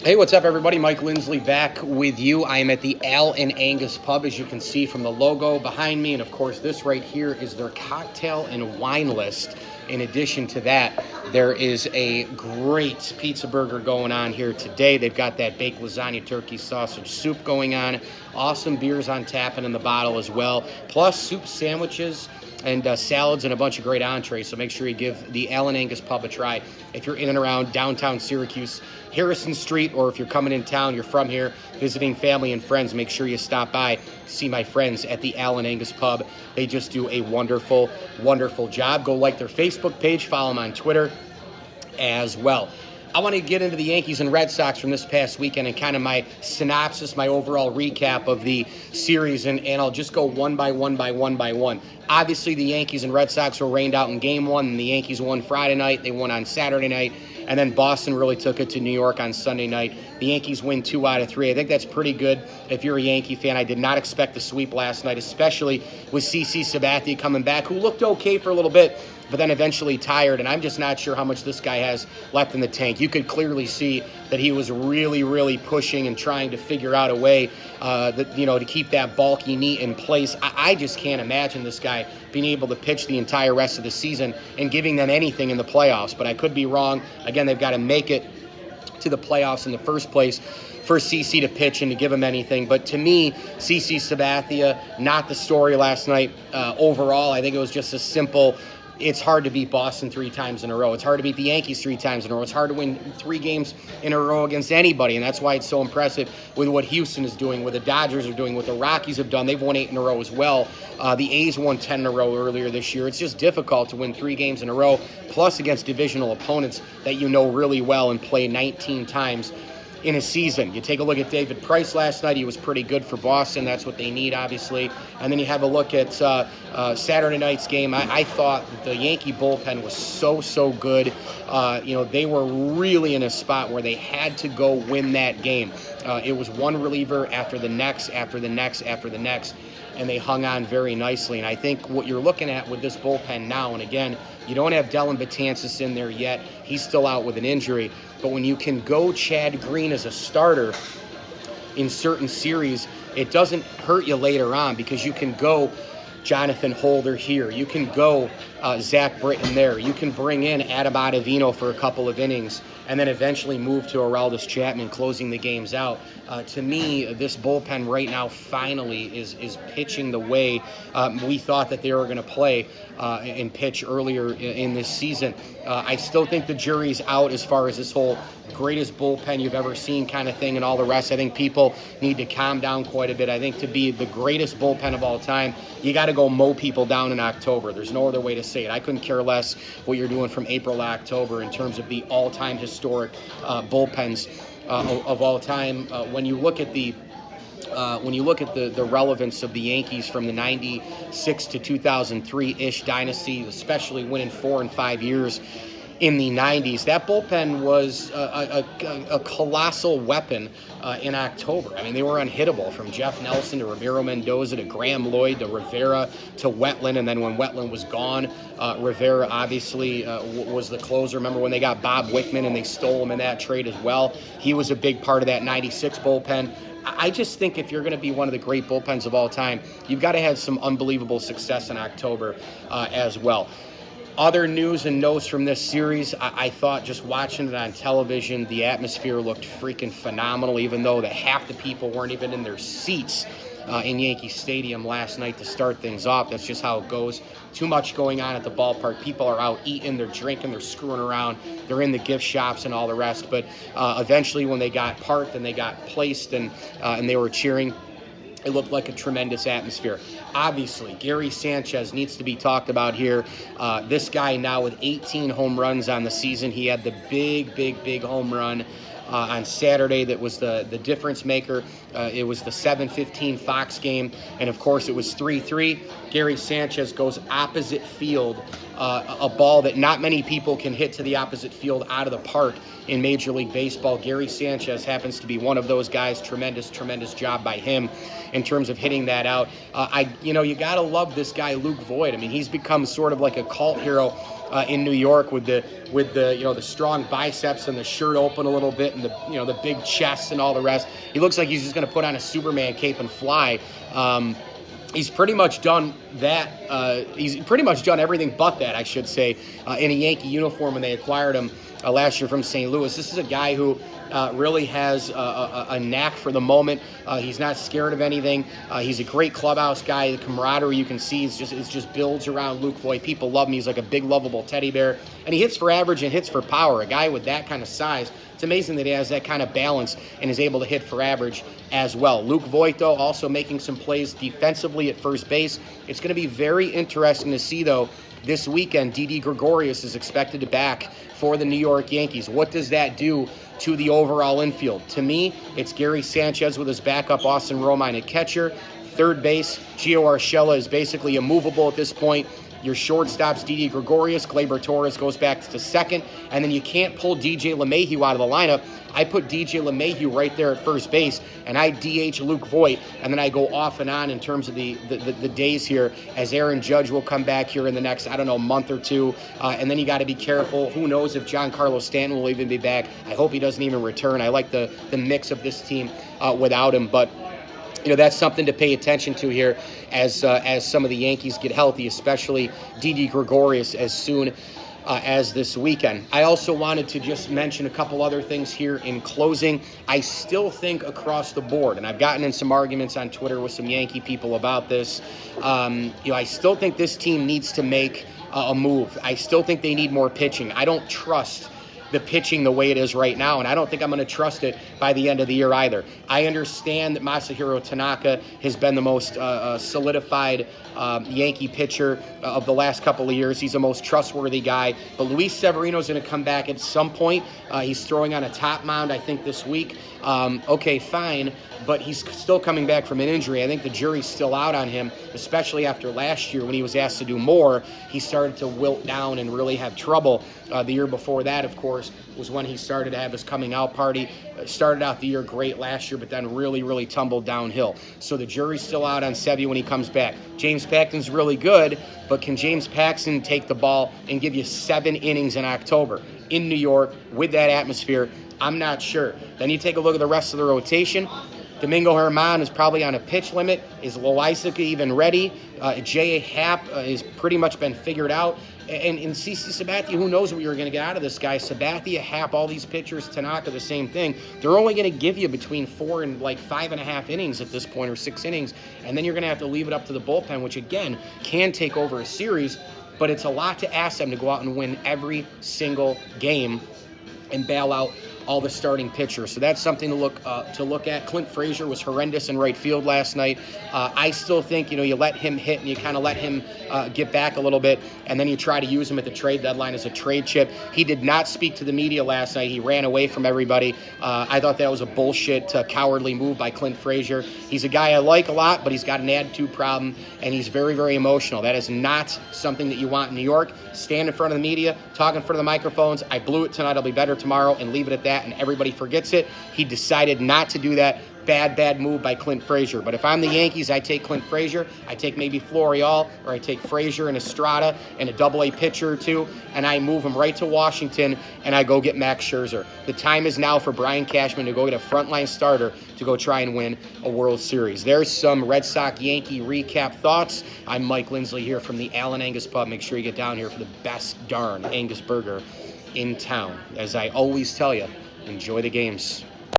Hey, what's up, everybody? Mike Lindsley back with you. I am at the Al and Angus Pub, as you can see from the logo behind me. And, of course, this right here is their cocktail and wine list. In addition to that, there is a great pizza burger going on here today. They've got that baked lasagna turkey sausage soup going on. Awesome beers on tap and in the bottle as well. Plus soup sandwiches and salads and a bunch of great entrees. So make sure you give the Al and Angus Pub a try. If you're in and around downtown Syracuse, Harrison Street, or if you're coming in town, you're from here, visiting family and friends, make sure you stop by, see my friends at the Al and Angus Pub. They just do a wonderful, wonderful job. Go like their Facebook page, follow them on Twitter as well. I want to get into the Yankees and Red Sox from this past weekend and kind of my synopsis, my overall recap of the series, and I'll just go one by one. Obviously, the Yankees and Red Sox were rained out in Game 1, and the Yankees won Friday night. They won on Saturday night, and then Boston really took it to New York on Sunday night. The Yankees win 2 out of 3. I think that's pretty good if you're a Yankee fan. I did not expect the sweep last night, especially with CC Sabathia coming back, who looked okay for a little bit, but then eventually tired, and I'm just not sure how much this guy has left in the tank. You could clearly see that he was really, really pushing and trying to figure out a way to keep that bulky knee in place. I just can't imagine this guy being able to pitch the entire rest of the season and giving them anything in the playoffs, but I could be wrong. Again, they've got to make it to the playoffs in the first place for CC to pitch and to give him anything. But to me, CC Sabathia, not the story last night. Overall, I think it was just a simple, it's hard to beat Boston 3 times in a row. It's hard to beat the Yankees 3 times in a row. It's hard to win 3 games in a row against anybody, and that's why it's so impressive with what Houston is doing, what the Dodgers are doing, what the Rockies have done. They've won 8 in a row as well. The A's won 10 in a row earlier this year. It's just difficult to win 3 games in a row, plus against divisional opponents that you know really well and play 19 times in a season. You take a look at David Price last night. He was pretty good for Boston. That's what they need, obviously. And then you have a look at Saturday night's game. I thought that the Yankee bullpen was so good. They were really in a spot where they had to go win that game. It was one reliever after the next, and they hung on very nicely. And I think what you're looking at with this bullpen now, and again, you don't have Dellin Betances in there yet. He's still out with an injury. But when you can go Chad Green as a starter in certain series, it doesn't hurt you later on because you can go Jonathan Holder here. You can go Zach Britton there. You can bring in Adam Ottavino for a couple of innings and then eventually move to Aroldis Chapman closing the games out. To me, this bullpen right now finally is pitching the way we thought that they were going to play and pitch earlier in this season. I still think the jury's out as far as this whole greatest bullpen you've ever seen kind of thing and all the rest. I think people need to calm down quite a bit. I think to be the greatest bullpen of all time, you got to go mow people down in October. There's no other way to say it. I couldn't care less what you're doing from April to October in terms of the all-time historic bullpens of all time. When you look at the relevance of the Yankees from the 96 to 2003-ish dynasty, especially winning 4 and 5 years in the 90s, that bullpen was a colossal weapon in October. I mean, they were unhittable from Jeff Nelson to Ramiro Mendoza to Graham Lloyd to Rivera to Wetland, and then when Wetland was gone, Rivera obviously was the closer. Remember when they got Bob Wickman and they stole him in that trade as well? He was a big part of that 96 bullpen. I just think if you're going to be one of the great bullpens of all time, you've got to have some unbelievable success in October as well. Other news and notes from this series, I thought just watching it on television, the atmosphere looked freaking phenomenal, even though half the people weren't even in their seats in Yankee Stadium last night to start things off. That's just how it goes. Too much going on at the ballpark. People are out eating, they're drinking, they're screwing around, they're in the gift shops and all the rest. But eventually when they got parked and they got placed and they were cheering, it looked like a tremendous atmosphere. Obviously, Gary Sanchez needs to be talked about here. This guy now with 18 home runs on the season. He had the big home run on Saturday that was the difference maker. It was the 7:15 Fox game, and of course it was 3-3. Gary Sanchez goes opposite field a ball that not many people can hit to the opposite field out of the park in Major League Baseball. Gary Sanchez happens to be one of those guys. Tremendous job by him in terms of hitting that out. You got to love this guy, Luke Voit. I mean, he's become sort of like a cult hero in New York with the strong biceps and the shirt open a little bit and the big chest and all the rest. He looks like he's just going to put on a Superman cape and fly. He's pretty much done that. He's pretty much done everything but that, I should say, in a Yankee uniform when they acquired him last year from St. Louis. This is a guy who really has a knack for the moment. He's not scared of anything. He's a great clubhouse guy. The camaraderie you can see is just builds around Luke Voit. People love him. He's like a big, lovable teddy bear. And he hits for average and hits for power. A guy with that kind of size, it's amazing that he has that kind of balance and is able to hit for average as well. Luke Voit, though, also making some plays defensively at first base. It's going to be very interesting to see, though, this weekend. Didi Gregorius is expected to back for the New York Yankees. What does that do to the overall infield? To me, it's Gary Sanchez with his backup Austin Romine at catcher. Third base, Gio Urshela is basically immovable at this point. Your shortstop's Didi Gregorius. Gleyber Torres goes back to second. And then you can't pull DJ LeMahieu out of the lineup. I put DJ LeMahieu right there at first base, and I DH Luke Voit, and then I go off and on in terms of the days here, as Aaron Judge will come back here in the next, month or two. And then you got to be careful. Who knows if Giancarlo Stanton will even be back. I hope he doesn't even return. I like the mix of this team without him. But that's something to pay attention to here as some of the Yankees get healthy, especially Didi Gregorius as soon as this weekend. I also wanted to just mention a couple other things here in closing. I still think across the board, and I've gotten in some arguments on Twitter with some Yankee people about this, I still think this team needs to make a move. I still think they need more pitching. I don't trust the pitching the way it is right now, and I don't think I'm going to trust it by the end of the year either. I understand that Masahiro Tanaka has been the most solidified Yankee pitcher of the last couple of years. He's the most trustworthy guy, but Luis Severino's going to come back at some point. He's throwing on a top mound, I think, this week. Okay, fine, but he's still coming back from an injury. I think the jury's still out on him, especially after last year when he was asked to do more. He started to wilt down and really have trouble. The year before that, of course, was when he started to have his coming out party. Started out the year great last year, but then really tumbled downhill. So the jury's still out on Sevy when he comes back. James Paxton's really good, but can James Paxton take the ball and give you 7 innings in October in New York with that atmosphere? I'm not sure. Then you take a look at the rest of the rotation. Domingo Germán is probably on a pitch limit. Is Loaisiga even ready? J.A. Happ has pretty much been figured out. And CC Sabathia, who knows what you're going to get out of this guy? Sabathia, Happ, all these pitchers, Tanaka, the same thing. They're only going to give you between 4 and 5.5 innings at this point, or 6 innings. And then you're going to have to leave it up to the bullpen, which, again, can take over a series. But it's a lot to ask them to go out and win every single game and bail out all the starting pitchers. So that's something to look at. Clint Frazier was horrendous in right field last night. I still think, you let him hit and you kind of let him get back a little bit, and then you try to use him at the trade deadline as a trade chip. He did not speak to the media last night. He ran away from everybody. I thought that was a bullshit, cowardly move by Clint Frazier. He's a guy I like a lot, but he's got an attitude problem, and he's very emotional. That is not something that you want in New York. Stand in front of the media, talk in front of the microphones. I blew it tonight, I'll be better tomorrow, and leave it at that, and everybody forgets it. He decided not to do that. Bad move by Clint Frazier. But if I'm the Yankees, I take Clint Frazier, I take maybe Florial, or I take Frazier and Estrada and a double-A pitcher or two, and I move him right to Washington, and I go get Max Scherzer. The time is now for Brian Cashman to go get a frontline starter to go try and win a World Series. There's some Red Sox-Yankee recap thoughts. I'm Mike Lindsley here from the Al and Angus Pub. Make sure you get down here for the best darn Angus burger in town. As I always tell you, enjoy the games.